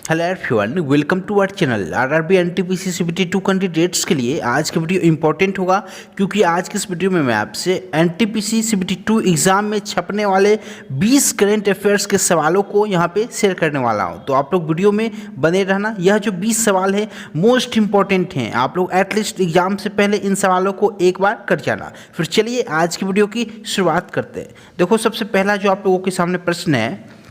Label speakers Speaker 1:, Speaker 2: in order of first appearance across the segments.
Speaker 1: Hello everyone, welcome to our channel. RRB NTPC CBT 2 candidates के लिए आज की वीडियो इंपॉर्टेंट होगा, क्योंकि आज की इस वीडियो में मैं आपसे एनटीपीसी सीबीटी 2 एग्ज़ाम में छपने वाले 20 करंट अफेयर्स के सवालों को यहां पे शेयर करने वाला हूं। तो आप लोग वीडियो में बने रहना। यह जो 20 सवाल है मोस्ट इंपॉर्टेंट हैं, आप लोग एटलीस्ट एग्जाम से पहले इन सवालों को एक बार कर जाना। फिर चलिए आज की वीडियो की शुरुआत करते हैं। देखो, सबसे पहला जो आप लोगों के सामने प्रश्न है,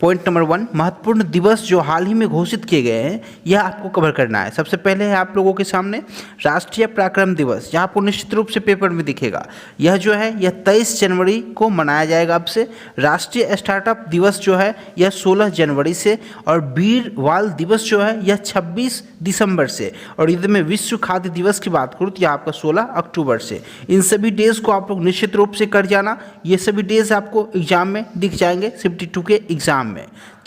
Speaker 1: पॉइंट नंबर 1, महत्वपूर्ण दिवस जो हाल ही में घोषित किए गए हैं, यह आपको कवर करना है। सबसे पहले है आप लोगों के सामने राष्ट्रीय पराक्रम दिवस, यह आपको निश्चित रूप से पेपर में दिखेगा। यह जो है यह 23 जनवरी को मनाया जाएगा अब से। राष्ट्रीय स्टार्टअप दिवस जो है यह 16 जनवरी से, और वीर बाल दिवस जो है यह 26 दिसंबर से, और यदि मैं विश्व खाद्य दिवस की बात करूँ तो यह आपका 16 अक्टूबर से। इन सभी डेज को आप लोग निश्चित रूप से कर जाना। ये सभी डेज आपको एग्जाम में दिख जाएंगे सीबीटी 2 के एग्जाम में।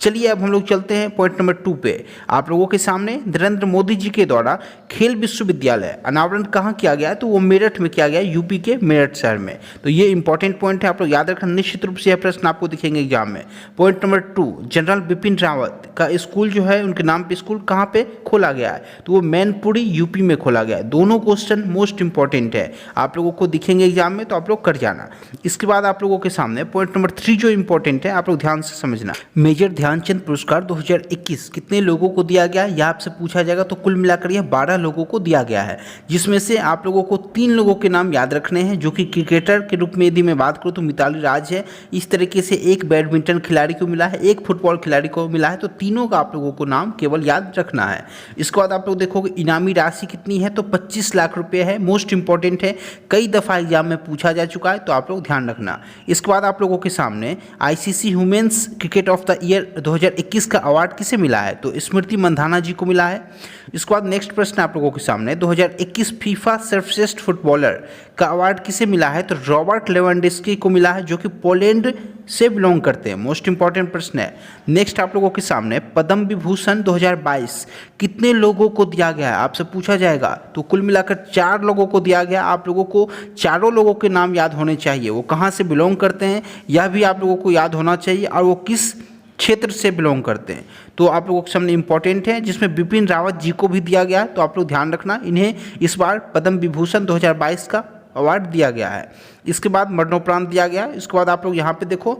Speaker 1: चलिए अब हम लोग चलते हैं पॉइंट नंबर 2 पे। आप लोगों के सामने नरेंद्र मोदी जी के द्वारा खेल विश्वविद्यालय अनावरण कहाँ किया गया है, तो वो मेरठ में किया गया है, यूपी के मेरठ शहर में। तो ये इंपॉर्टेंट पॉइंट है, आप लोग याद रखना। निश्चित रूप से यह प्रश्न आपको दिखेंगे एग्जाम में। Point number 2, general Bipin Rawat का स्कूल जो है, उनके नाम पे स्कूल कहाँ पे खोला गया है, तो वो मैनपुरी यूपी में खोला गया है। दोनों क्वेश्चन मोस्ट इंपॉर्टेंट है, आप लोगों को दिखेंगे एग्जाम में, तो आप लोग कर जाना। इसके बाद आप लोगों के सामने पॉइंट नंबर 3 जो इंपॉर्टेंट है, आप लोग ध्यान से समझना। मेजर ध्यानचंद पुरस्कार 2021 कितने लोगों को दिया गया है, यह आपसे पूछा जाएगा। तो कुल मिलाकर यह 12 लोगों को दिया गया है, जिसमें से आप लोगों को 3 लोगों के नाम याद रखने हैं, जो कि क्रिकेटर के रूप में यदि मैं बात करूं तो मिताली राज है। इस तरीके से एक बैडमिंटन खिलाड़ी को मिला है, एक फुटबॉल खिलाड़ी को मिला है। तो तीनों का आप लोगों को नाम केवल याद रखना है। इसके बाद आप लोग देखोगे इनामी राशि कितनी है, तो 25 लाख रुपये है। मोस्ट इंपॉर्टेंट है, कई दफ़ा एग्जाम में पूछा जा चुका है, तो आप लोग ध्यान रखना। इसके बाद आप लोगों के सामने ICC women's cricket of the year 2021 का अवार्ड किसे मिला है, तो स्मृति मंधाना जी को मिला है। इसके बाद नेक्स्ट प्रश्न आप लोगों के सामने 2021 फीफा सर्वश्रेष्ठ फुटबॉलर का अवार्ड किसे मिला है, तो रॉबर्ट लेवेंडोव्स्की को मिला है, जो कि पोलैंड से बिलोंग करते हैं। मोस्ट इंपॉर्टेंट प्रश्न है। नेक्स्ट आप लोगों के सामने पद्म विभूषण 2022 कितने लोगों को दिया गया है, आपसे पूछा जाएगा। तो कुल मिलाकर 4 लोगों को दिया गया। आप लोगों को चारों लोगों के नाम याद होने चाहिए, वो कहाँ से बिलोंग करते हैं यह भी आप लोगों को याद होना चाहिए, और वो किस क्षेत्र से बिलोंग करते हैं। तो आप लोगों के सामने इंपॉर्टेंट है, जिसमें बिपिन रावत जी को भी दिया गया है। तो आप लोग ध्यान रखना, इन्हें इस बार पद्म विभूषण 2022 का अवार्ड दिया गया है। इसके बाद मरणोपरांत दिया गया। इसके बाद आप लोग यहाँ पे देखो,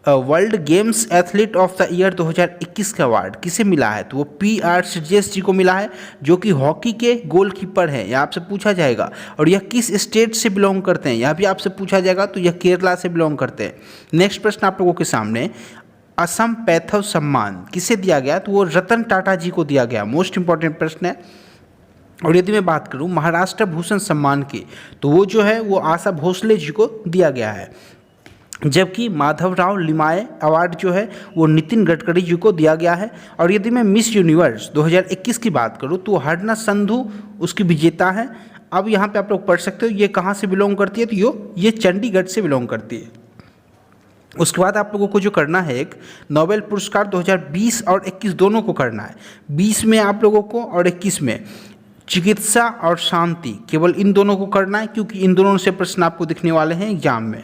Speaker 1: world games athlete of the year 2021 का अवार्ड किसे मिला है, तो वो PR श्रीजेश जी को मिला है, जो कि हॉकी के गोलकीपर हैं। यह आपसे पूछा जाएगा। और यह किस स्टेट से बिलोंग करते हैं, यह भी आपसे पूछा जाएगा। तो यह केरला से बिलोंग करते हैं। नेक्स्ट प्रश्न आप लोगों के सामने असम पैथव सम्मान किसे दिया गया, तो वो रतन टाटा जी को दिया गया। मोस्ट इंपॉर्टेंट प्रश्न है। और यदि मैं बात करूं महाराष्ट्र भूषण सम्मान की, तो वो जो है वो आशा भोसले जी को दिया गया है। जबकि माधवराव लिमाये अवार्ड जो है वो नितिन गडकरी जी को दिया गया है। और यदि मैं मिस यूनिवर्स 2021 की बात करूं, तो हरना संधू उसकी विजेता है। अब यहाँ पे आप लोग पढ़ सकते हो ये कहाँ से बिलोंग करती है, तो ये चंडीगढ़ से बिलोंग करती है। उसके बाद आप लोगों को जो करना है, एक नोबेल पुरस्कार 2020 और 21 दोनों को करना है। 20 में आप लोगों को और 21 में चिकित्सा और शांति, केवल इन दोनों को करना है, क्योंकि इन दोनों से प्रश्न आपको दिखने वाले हैं एग्जाम में।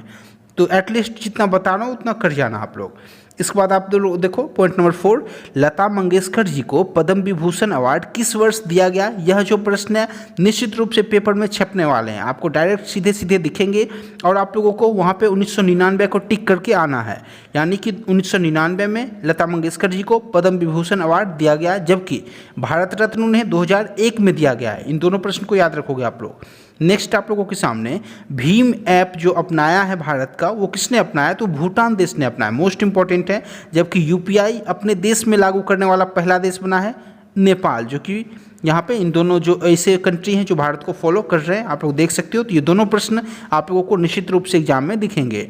Speaker 1: तो एटलीस्ट जितना बता रहा हूँ उतना कर जाना आप लोग। इसके बाद आप देखो पॉइंट नंबर 4, लता मंगेशकर जी को पद्म विभूषण अवार्ड किस वर्ष दिया गया। यह जो प्रश्न है निश्चित रूप से पेपर में छपने वाले हैं, आपको डायरेक्ट सीधे सीधे दिखेंगे, और आप लोगों को वहाँ पे 1999 को टिक करके आना है। यानी कि 1999 में लता मंगेशकर जी को पद्म विभूषण अवार्ड दिया गया, जबकि भारत रत्न उन्हें 2001 में दिया गया है। इन दोनों प्रश्न को याद रखोगे आप लोग। नेक्स्ट आप लोगों के सामने भीम ऐप जो अपनाया है भारत का, वो किसने अपनाया, तो भूटान देश ने अपनाया। मोस्ट इंपॉर्टेंट है। जबकि UPI अपने देश में लागू करने वाला पहला देश बना है नेपाल, जो कि यहाँ पे इन दोनों जो ऐसे कंट्री हैं जो भारत को फॉलो कर रहे हैं, आप लोग देख सकते हो। तो ये दोनों प्रश्न आप लोगों को निश्चित रूप से एग्जाम में दिखेंगे।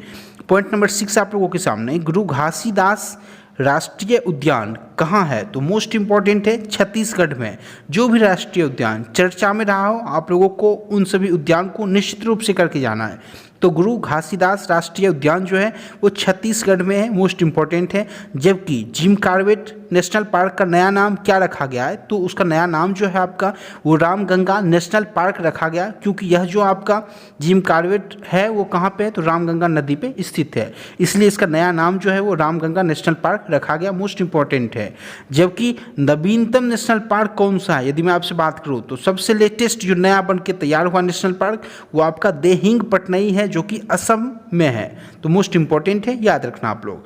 Speaker 1: पॉइंट नंबर 6 आप लोगों के सामने गुरु घासीदास राष्ट्रीय उद्यान कहाँ है, तो मोस्ट इंपॉर्टेंट है छत्तीसगढ़ में। जो भी राष्ट्रीय उद्यान चर्चा में रहा हो, आप लोगों को उन सभी उद्यान को निश्चित रूप से करके जाना है। तो गुरु घासीदास राष्ट्रीय उद्यान जो है वो छत्तीसगढ़ में है, मोस्ट इंपॉर्टेंट है। जबकि जिम कॉर्बेट नेशनल पार्क का नया नाम क्या रखा गया है, तो उसका नया नाम जो है आपका वो रामगंगा नेशनल पार्क रखा गया, क्योंकि यह जो आपका जिम कॉर्बेट है वो कहाँ पे है, तो रामगंगा नदी पे स्थित है, इसलिए इसका नया नाम जो है वो रामगंगा नेशनल पार्क रखा गया, मोस्ट इंपॉर्टेंट है। जबकि नवीनतम नेशनल पार्क कौन सा है, यदि मैं आपसे बात करूँ तो सबसे लेटेस्ट जो नया बन के तैयार हुआ नेशनल पार्क वो आपका देहिंग पटनई है, जो कि असम में है, तो मोस्ट इंपॉर्टेंट है, याद रखना आप लोग।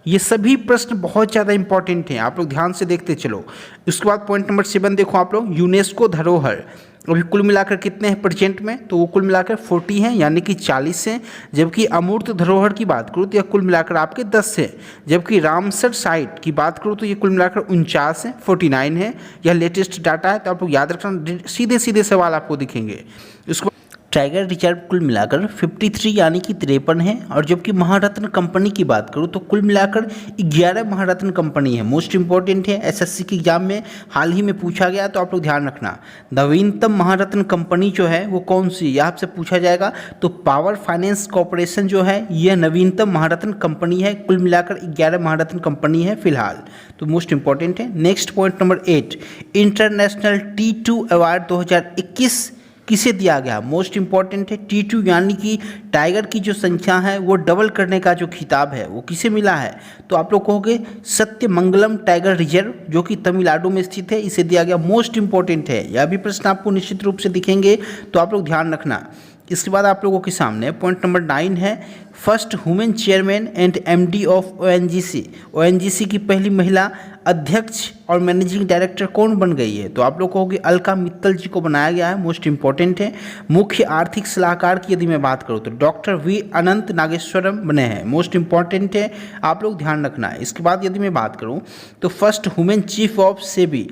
Speaker 1: ये सभी प्रश्न बहुत ज़्यादा इंपॉर्टेंट हैं, आप लोग ध्यान से देखते चलो। उसके बाद पॉइंट नंबर 7 देखो आप लोग, यूनेस्को धरोहर अभी कुल मिलाकर कितने हैं प्रेजेंट में, तो वो कुल मिलाकर 40 हैं, यानी कि 40 हैं। जबकि अमूर्त धरोहर की बात करूँ तो यह कुल मिलाकर आपके 10 हैं। जबकि रामसर साइट की बात करूँ तो ये कुल मिलाकर 49 है, 49 है। यह लेटेस्ट डाटा है, तो आप लोग याद रखना, सीधे सीधे सवाल आपको दिखेंगे। उसको टाइगर रिजर्व कुल मिलाकर 53 यानी कि 53 है। और जबकि महारत्न कंपनी की बात करूँ तो कुल मिलाकर 11 महारत्न कंपनी है, मोस्ट इंपॉर्टेंट है, एसएससी के एग्जाम में हाल ही में पूछा गया, तो आप लोग ध्यान रखना। नवीनतम महारत्न कंपनी जो है वो कौन सी, यह आपसे पूछा जाएगा, तो पावर फाइनेंस कॉरपोरेशन जो है यह नवीनतम महारत्न कंपनी है, कुल मिलाकर 11 महारत्न कंपनी है फिलहाल, तो मोस्ट इंपॉर्टेंट है। Next point number 8, international T2 award 2021 किसे दिया गया, मोस्ट इंपॉर्टेंट है। T2 यानी कि टाइगर की जो संख्या है वो डबल करने का जो खिताब है वो किसे मिला है, तो आप लोग कहोगे सत्यमंगलम टाइगर रिजर्व जो कि तमिलनाडु में स्थित है, इसे दिया गया, मोस्ट इंपॉर्टेंट है। यह भी प्रश्न आपको निश्चित रूप से दिखेंगे, तो आप लोग ध्यान रखना। इसके बाद आप लोगों के सामने पॉइंट नंबर 9 है, first women chairman and MD of ONGC। ONGC की पहली महिला अध्यक्ष और मैनेजिंग डायरेक्टर कौन बन गई है, तो आप लोग कहोगे अलका मित्तल जी को बनाया गया है, मोस्ट इंपॉर्टेंट है। मुख्य आर्थिक सलाहकार की यदि मैं बात करूँ तो डॉक्टर V अनंत नागेश्वरम बने हैं, मोस्ट इंपॉर्टेंट है, आप लोग ध्यान रखना है। इसके बाद यदि मैं बात करूँ तो first women chief of SEBI,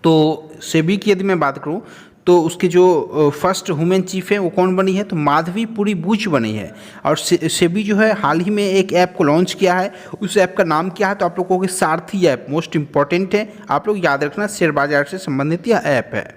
Speaker 1: तो सेबी की यदि मैं बात करूँ तो उसके जो फर्स्ट वुमेन चीफ है वो कौन बनी है, तो माधवी पुरी बुच बनी है। और सेबी जो है हाल ही में एक ऐप को लॉन्च किया है, उस ऐप का नाम क्या है, तो आप लोगों के सारथी ऐप, मोस्ट इंपॉर्टेंट है, आप लोग याद रखना, शेयर बाजार से संबंधित यह ऐप है।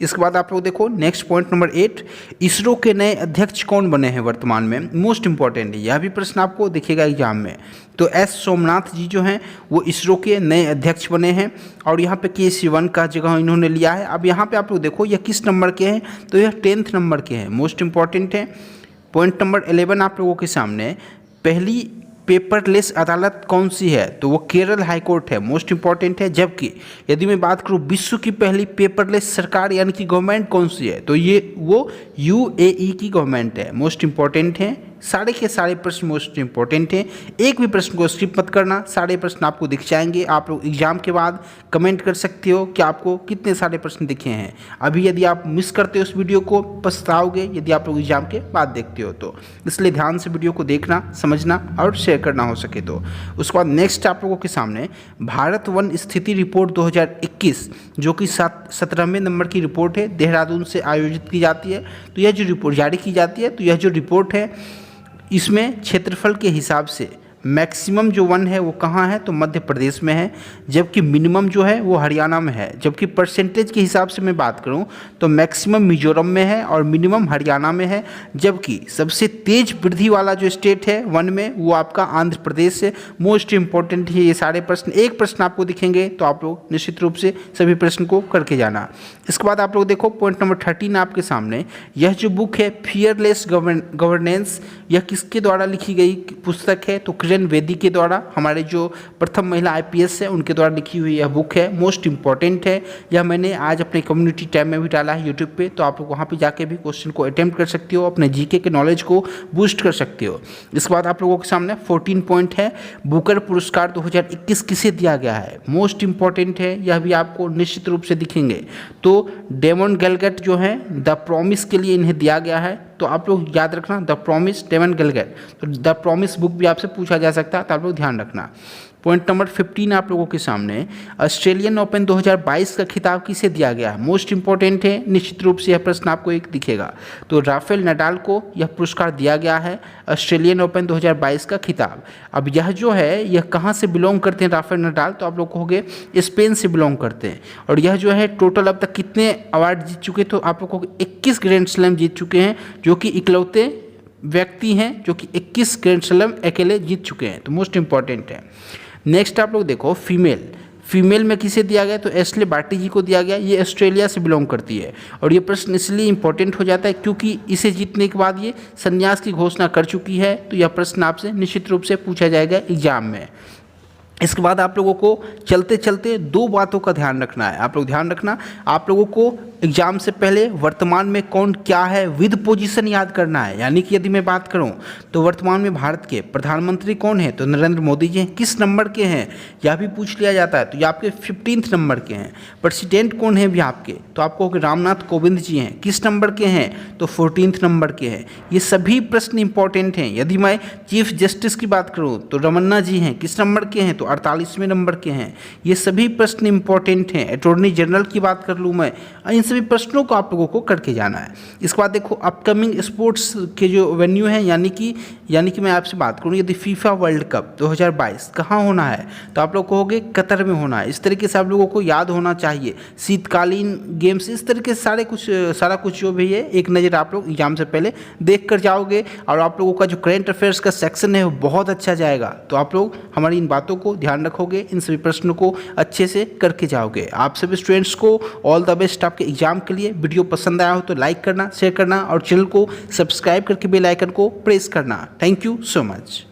Speaker 1: इसके बाद आप लोग देखो नेक्स्ट पॉइंट नंबर 8, इसरो के नए अध्यक्ष कौन बने हैं वर्तमान में, मोस्ट इंपॉर्टेंट है, यह भी प्रश्न आपको दिखेगा एग्जाम में। तो S सोमनाथ जी जो हैं वो इसरो के नए अध्यक्ष बने हैं, और यहाँ पे के सिवन का जगह इन्होंने लिया है। अब यहाँ पे आप लोग देखो यह किस नंबर के हैं, तो यह 10th नंबर के हैं, मोस्ट इंपॉर्टेंट है। पॉइंट नंबर 11 आप लोगों के सामने, पहली पेपरलेस अदालत कौन सी है, तो वो केरल हाईकोर्ट है, मोस्ट इंपॉर्टेंट है। जबकि यदि मैं बात करूँ विश्व की पहली पेपरलेस सरकार यानी कि गवर्नमेंट कौन सी है, तो ये वो UAE की गवर्नमेंट है, मोस्ट इंपॉर्टेंट है। सारे के सारे प्रश्न मोस्ट इंपॉर्टेंट हैं, एक भी प्रश्न को स्किप मत करना, सारे प्रश्न आपको दिख जाएंगे। आप लोग एग्जाम के बाद कमेंट कर सकते हो कि आपको कितने सारे प्रश्न दिखे हैं। अभी यदि आप मिस करते हो इस वीडियो को पछताओगे यदि आप लोग एग्जाम के बाद देखते हो, तो इसलिए ध्यान से वीडियो को देखना, समझना और शेयर करना हो सके तो। उसके बाद नेक्स्ट आप लोगों के सामने भारत वन स्थिति रिपोर्ट 2021 जो कि 17वें नंबर की रिपोर्ट है, देहरादून से आयोजित की जाती है। तो यह जो रिपोर्ट जारी की जाती है, तो यह जो रिपोर्ट है इसमें क्षेत्रफल के हिसाब से मैक्सिमम जो वन है वो कहाँ है, तो मध्य प्रदेश में है, जबकि मिनिमम जो है वो हरियाणा में है। जबकि परसेंटेज के हिसाब से मैं बात करूँ तो मैक्सिमम मिजोरम में है और मिनिमम हरियाणा में है। जबकि सबसे तेज वृद्धि वाला जो स्टेट है वन में वो आपका आंध्र प्रदेश है, मोस्ट इंपॉर्टेंट है ये सारे प्रश्न। एक प्रश्न आपको दिखेंगे तो आप लोग निश्चित रूप से सभी प्रश्न को करके जाना। इसके बाद आप लोग देखो पॉइंट नंबर 13 आपके सामने, यह जो बुक है फियरलेस गवर्नेंस, यह किसके द्वारा लिखी गई पुस्तक है, तो किरण बेदी के द्वारा, हमारे जो प्रथम महिला IPS है उनके द्वारा लिखी हुई यह बुक है, मोस्ट इंपॉर्टेंट है। यह मैंने आज अपने कम्युनिटी टैब में भी डाला है यूट्यूब पे, तो आप लोग वहाँ पे जाके भी क्वेश्चन को अटेम्प्ट कर सकते हो, अपने GK के नॉलेज को बूस्ट कर सकते हो। इसके बाद आप लोगों के सामने 14 पॉइंट है, बुकर पुरस्कार 2021 किसे दिया गया है, मोस्ट इंपॉर्टेंट है, यह भी आपको निश्चित रूप से दिखेंगे। तो डेमन गेलगट जो है द प्रॉमिस के लिए इन्हें दिया गया है, तो आप लोग याद रखना द प्रॉमिस डेमन गेलगट, तो द प्रॉमिस बुक भी आपसे पूछा जा सकता है, तो आप लोग ध्यान रखना। पॉइंट नंबर 15 आप लोगों के सामने, ऑस्ट्रेलियन ओपन 2022 का खिताब किसे दिया गया है, मोस्ट इंपॉर्टेंट है, निश्चित रूप से यह प्रश्न आपको एक दिखेगा। तो राफेल नडाल को यह पुरस्कार दिया गया है, ऑस्ट्रेलियन ओपन 2022 का खिताब। अब यह जो है यह कहाँ से बिलोंग करते हैं राफेल नडाल, तो आप लोग कहोगे स्पेन से बिलोंग करते हैं। और यह जो है टोटल अब तक कितने अवार्ड जीत चुके, तो आप लोग को 21 ग्रैंड स्लैम जीत चुके हैं, जो कि इकलौते व्यक्ति हैं जो कि 21 ग्रैंड स्लैम अकेले जीत चुके हैं, तो मोस्ट इंपॉर्टेंट है। नेक्स्ट आप लोग देखो फीमेल में किसे दिया गया, तो एशले बार्टी जी को दिया गया। ये ऑस्ट्रेलिया से बिलोंग करती है और ये प्रश्न इसलिए इंपॉर्टेंट हो जाता है क्योंकि इसे जीतने के बाद ये संन्यास की घोषणा कर चुकी है, तो यह प्रश्न आपसे निश्चित रूप से पूछा जाएगा एग्जाम में। इसके बाद आप लोगों को चलते चलते दो बातों का ध्यान रखना है। आप लोग ध्यान रखना, आप लोगों को एग्जाम से पहले वर्तमान में कौन क्या है विद पोजीशन याद करना है। यानी कि यदि मैं बात करूं तो वर्तमान में भारत के प्रधानमंत्री कौन है, तो नरेंद्र मोदी जी हैं। किस नंबर के हैं यह भी पूछ लिया जाता है, तो ये आपके 15 नंबर के हैं। प्रेसिडेंट कौन है भी आपके, तो आपको रामनाथ कोविंद जी हैं। किस नंबर के हैं, तो 14 नंबर के हैं। ये सभी प्रश्न इंपॉर्टेंट हैं। यदि मैं चीफ जस्टिस की बात करूँ तो रमन्ना जी हैं। किस नंबर के हैं, तो 48वें नंबर के हैं। ये सभी प्रश्न इंपॉर्टेंट हैं। अटॉर्नी जनरल की बात कर लूँ मैं, इन सभी प्रश्नों को आप लोगों को करके जाना है। इसके बाद देखो अपकमिंग स्पोर्ट्स के जो वेन्यू हैं, यानी कि मैं आपसे बात करूँ यदि फीफा वर्ल्ड कप 2022 कहाँ होना है, तो आप लोग कहोगे कतर में होना है। इस तरीके से आप लोगों को याद होना चाहिए। शीतकालीन गेम्स, इस तरीके से सारा कुछ जो भी है एक नज़र आप लोग एग्जाम से पहले देख कर जाओगे और आप लोगों का जो करंट अफेयर्स का सेक्शन है वो बहुत अच्छा जाएगा। तो आप लोग हमारी इन बातों को ध्यान रखोगे, इन सभी प्रश्नों को अच्छे से करके जाओगे। आप सभी स्टूडेंट्स को ऑल द बेस्ट आपके एग्जाम के लिए। वीडियो पसंद आया हो तो लाइक करना, शेयर करना और चैनल को सब्सक्राइब करके बेल आइकन को प्रेस करना। Thank you so much.